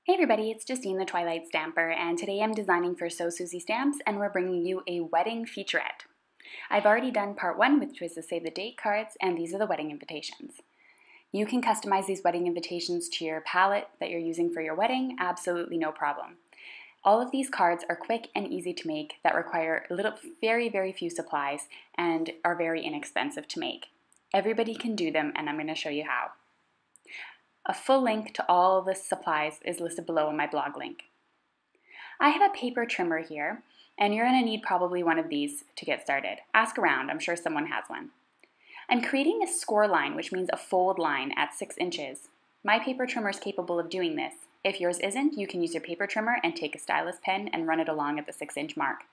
Hey everybody, it's Justine the Twilight Stamper, and today I'm designing for So Susie Stamps, and we're bringing you a wedding featurette. I've already done part 1, which was the save the date cards, and these are the wedding invitations. You can customize these wedding invitations to your palette that you're using for your wedding, absolutely no problem. All of these cards are quick and easy to make that require very few supplies and are very inexpensive to make. Everybody can do them, and I'm going to show you how. A full link to all the supplies is listed below in my blog link. I have a paper trimmer here, and you're going to need probably one of these to get started. Ask around, I'm sure someone has one. I'm creating a score line, which means a fold line at 6 inches. My paper trimmer is capable of doing this. If yours isn't, you can use your paper trimmer and take a stylus pen and run it along at the 6-inch mark.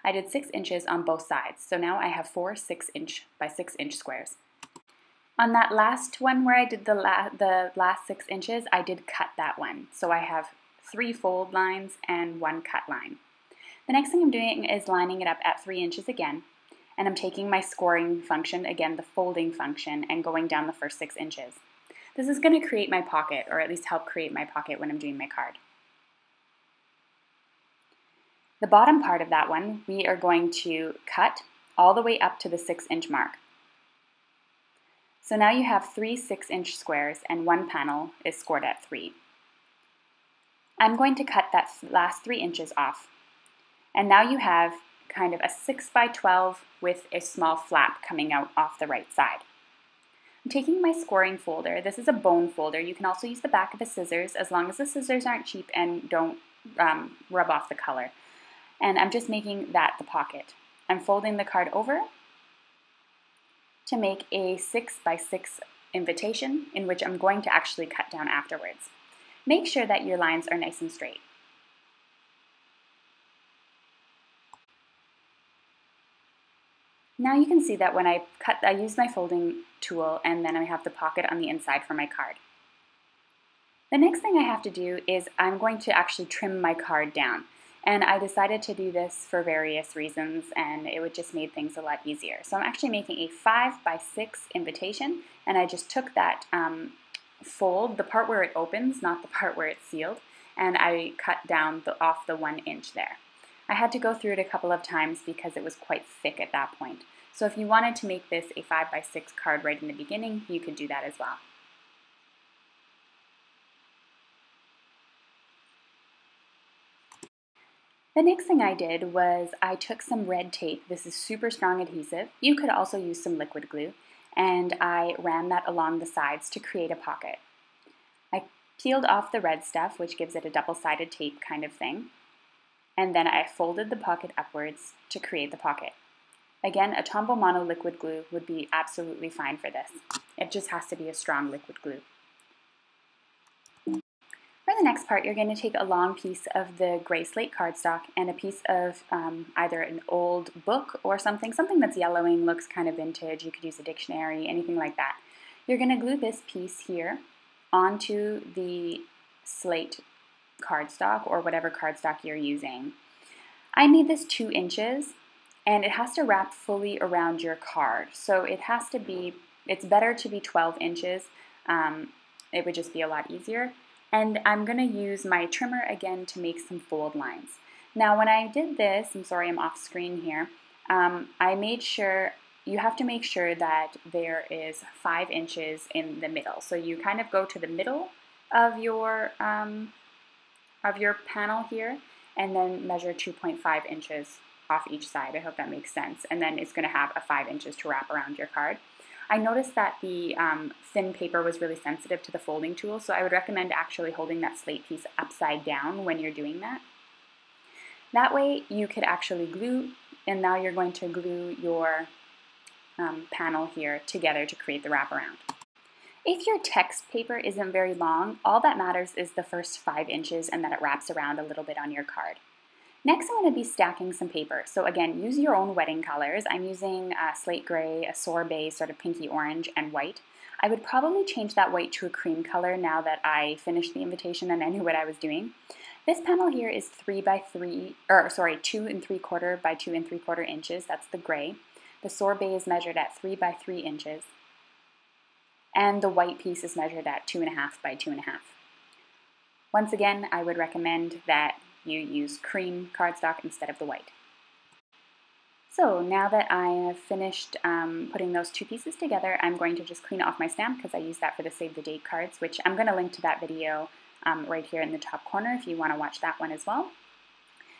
I did 6 inches on both sides, so now I have 4 6-inch by 6-inch squares. On that last one where I did the last 6 inches, I did cut that one. So I have 3 fold lines and 1 cut line. The next thing I'm doing is lining it up at 3 inches again. And I'm taking my scoring function, again the folding function, and going down the first 6 inches. This is going to create my pocket, or at least help create my pocket when I'm doing my card. The bottom part of that one, we are going to cut all the way up to the 6-inch mark. So now you have 3 6-inch squares and 1 panel is scored at 3. I'm going to cut that last 3 inches off. And now you have kind of a 6 by 12 with a small flap coming out off the right side. I'm taking my scoring folder. This is a bone folder. You can also use the back of the scissors as long as the scissors aren't cheap and don't rub off the color. And I'm just making that the pocket. I'm folding the card over to make a 6 by 6 invitation in which I'm going to actually cut down afterwards. Make sure that your lines are nice and straight. Now you can see that when I cut, I use my folding tool and then I have the pocket on the inside for my card. The next thing I have to do is I'm going to actually trim my card down. And I decided to do this for various reasons, and it would just made things a lot easier. So I'm actually making a 5 by 6 invitation, and I just took that fold, the part where it opens, not the part where it's sealed, and I cut down off the 1 inch there. I had to go through it a couple of times because it was quite thick at that point. So if you wanted to make this a 5 by 6 card right in the beginning, you could do that as well. The next thing I did was I took some red tape. This is super strong adhesive. You could also use some liquid glue, and I ran that along the sides to create a pocket. I peeled off the red stuff, which gives it a double-sided tape kind of thing, and then I folded the pocket upwards to create the pocket. Again, a Tombow Mono liquid glue would be absolutely fine for this. It just has to be a strong liquid glue. For the next part, you're going to take a long piece of the gray slate cardstock and a piece of either an old book or something that's yellowing, looks kind of vintage. You could use a dictionary, anything like that. You're going to glue this piece here onto the slate cardstock or whatever cardstock you're using. I made this 2 inches and it has to wrap fully around your card. So it has to be, it's better to be 12 inches. It would just be a lot easier. And I'm going to use my trimmer again to make some fold lines. Now when I did this, I'm sorry I'm off screen here, I made sure, you have to make sure that there is 5 inches in the middle. So you kind of go to the middle of your panel here and then measure 2.5 inches off each side. I hope that makes sense. And then it's going to have a 5 inches to wrap around your card. I noticed that the thin paper was really sensitive to the folding tool, so I would recommend actually holding that slate piece upside down when you're doing that. That way you could actually glue, and now you're going to glue your panel here together to create the wraparound. If your text paper isn't very long, all that matters is the first 5 inches and that it wraps around a little bit on your card. Next, I'm going to be stacking some paper. So again, use your own wedding colors. I'm using slate gray, a sorbet, sort of pinky orange, and white. I would probably change that white to a cream color now that I finished the invitation and I knew what I was doing. This panel here is 2 3/4 by 2 3/4 inches. That's the gray. The sorbet is measured at 3 by 3 inches. And the white piece is measured at 2.5 by 2.5. Once again, I would recommend that you use cream cardstock instead of the white. So now that I have finished putting those two pieces together, I'm going to just clean off my stamp because I use that for the save the date cards, which I'm going to link to that video right here in the top corner if you want to watch that one as well.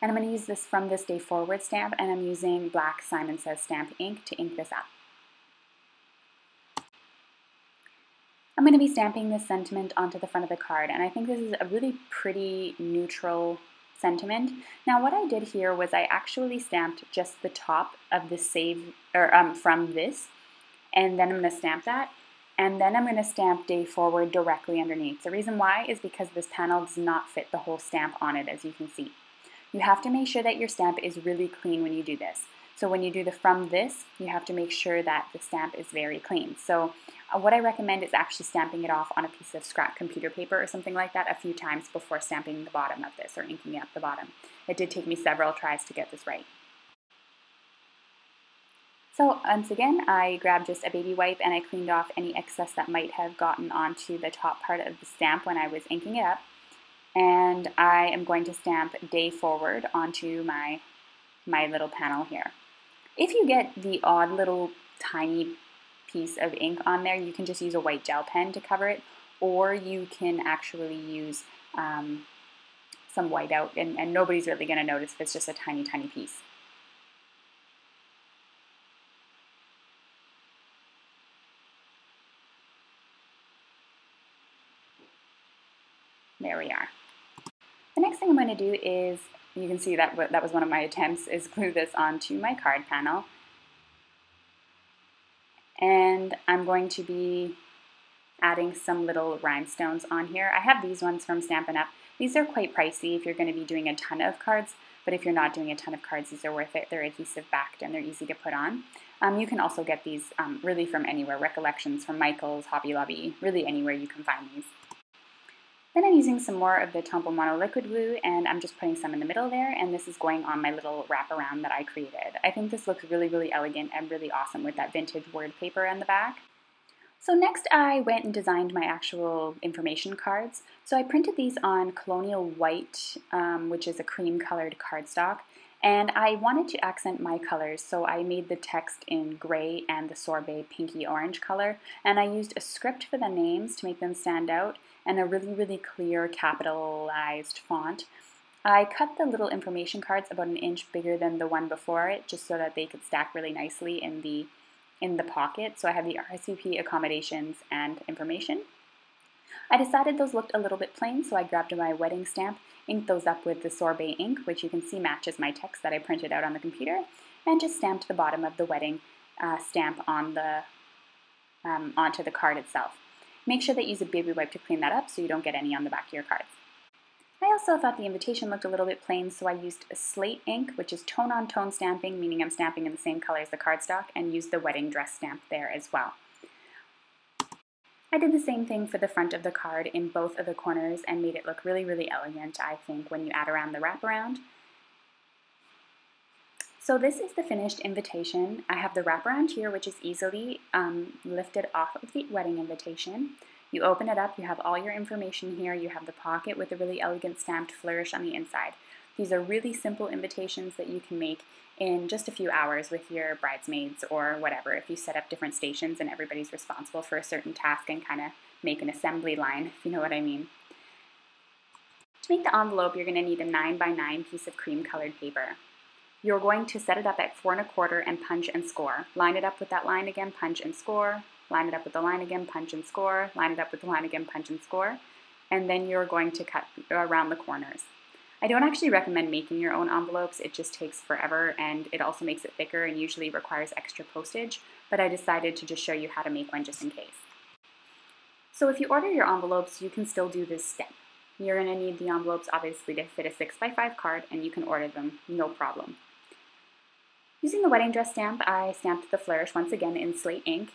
And I'm going to use this From This Day Forward stamp, and I'm using black Simon Says stamp ink to ink this up. I'm going to be stamping this sentiment onto the front of the card, and I think this is a really pretty neutral sentiment. Now what I did here was I actually stamped just the top of the save, or from this, and then I'm going to stamp that, and then I'm going to stamp Day Forward directly underneath. The reason why is because this panel does not fit the whole stamp on it, as you can see. You have to make sure that your stamp is really clean when you do this. So when you do the From This, you have to make sure that the stamp is very clean. So what I recommend is actually stamping it off on a piece of scrap computer paper or something like that a few times before stamping the bottom of this or inking up the bottom. It did take me several tries to get this right. So once again, I grabbed just a baby wipe and I cleaned off any excess that might have gotten onto the top part of the stamp when I was inking it up. And I am going to stamp Day Forward onto my little panel here. If you get the odd little tiny piece of ink on there, you can just use a white gel pen to cover it, or you can actually use some whiteout, and nobody's really going to notice if it's just a tiny, tiny piece. There we are. The next thing I'm going to do is, you can see that was one of my attempts, is glue this onto my card panel. And I'm going to be adding some little rhinestones on here. I have these ones from Stampin' Up. These are quite pricey if you're going to be doing a ton of cards, but if you're not doing a ton of cards, these are worth it. They're adhesive backed and they're easy to put on. You can also get these really from anywhere, Recollections, from Michael's, Hobby Lobby, really anywhere you can find these. Then I'm using some more of the Tombow Mono liquid glue, and I'm just putting some in the middle there, and this is going on my little wraparound that I created. I think this looks really, really elegant and really awesome with that vintage word paper on the back. So next I went and designed my actual information cards. So I printed these on Colonial White, which is a cream colored cardstock, and I wanted to accent my colors, so I made the text in gray and the sorbet pinky orange color, and I used a script for the names to make them stand out, and a really, really clear capitalized font. I cut the little information cards about an inch bigger than the one before it, just so that they could stack really nicely in the pocket. So I have the RSVP, accommodations, and information. I decided those looked a little bit plain, so I grabbed my wedding stamp, inked those up with the sorbet ink, which you can see matches my text that I printed out on the computer, and just stamped the bottom of the wedding stamp on onto the card itself. Make sure that you use a baby wipe to clean that up so you don't get any on the back of your cards. I also thought the invitation looked a little bit plain, so I used a slate ink, which is tone-on-tone stamping, meaning I'm stamping in the same color as the cardstock, and used the wedding dress stamp there as well. I did the same thing for the front of the card in both of the corners and made it look really, really elegant, I think, when you add around the wraparound. So this is the finished invitation. I have the wraparound here, which is easily lifted off of the wedding invitation. You open it up, you have all your information here, you have the pocket with a really elegant stamped flourish on the inside. These are really simple invitations that you can make in just a few hours with your bridesmaids or whatever, if you set up different stations and everybody's responsible for a certain task and kind of make an assembly line, if you know what I mean. To make the envelope, you're going to need a 9x9 piece of cream colored paper. You're going to set it up at 4 1/4 and punch and score. Line it up with that line again, punch and score. Line it up with the line again, punch and score. Line it up with the line again, punch and score. And then you're going to cut around the corners. I don't actually recommend making your own envelopes. It just takes forever, and it also makes it thicker and usually requires extra postage, but I decided to just show you how to make one just in case. So if you order your envelopes, you can still do this step. You're going to need the envelopes obviously to fit a 6x5 card, and you can order them, no problem. Using the wedding dress stamp, I stamped the flourish once again in slate ink.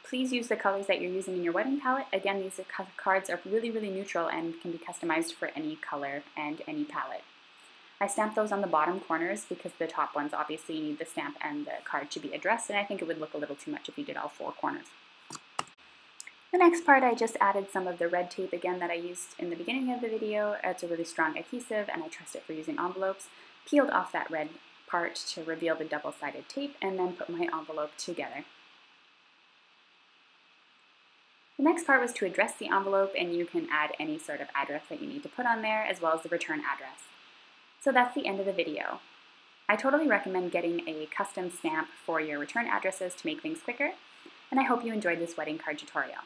Please use the colors that you're using in your wedding palette. Again, these cards are really, really neutral and can be customized for any color and any palette. I stamped those on the bottom corners because the top ones obviously need the stamp and the card to be addressed, and I think it would look a little too much if you did all 4 corners. The next part, I just added some of the red tape again that I used in the beginning of the video. It's a really strong adhesive and I trust it for using envelopes. Peeled off that red part to reveal the double-sided tape and then put my envelope together. The next part was to address the envelope, and you can add any sort of address that you need to put on there as well as the return address. So that's the end of the video. I totally recommend getting a custom stamp for your return addresses to make things quicker, and I hope you enjoyed this wedding card tutorial.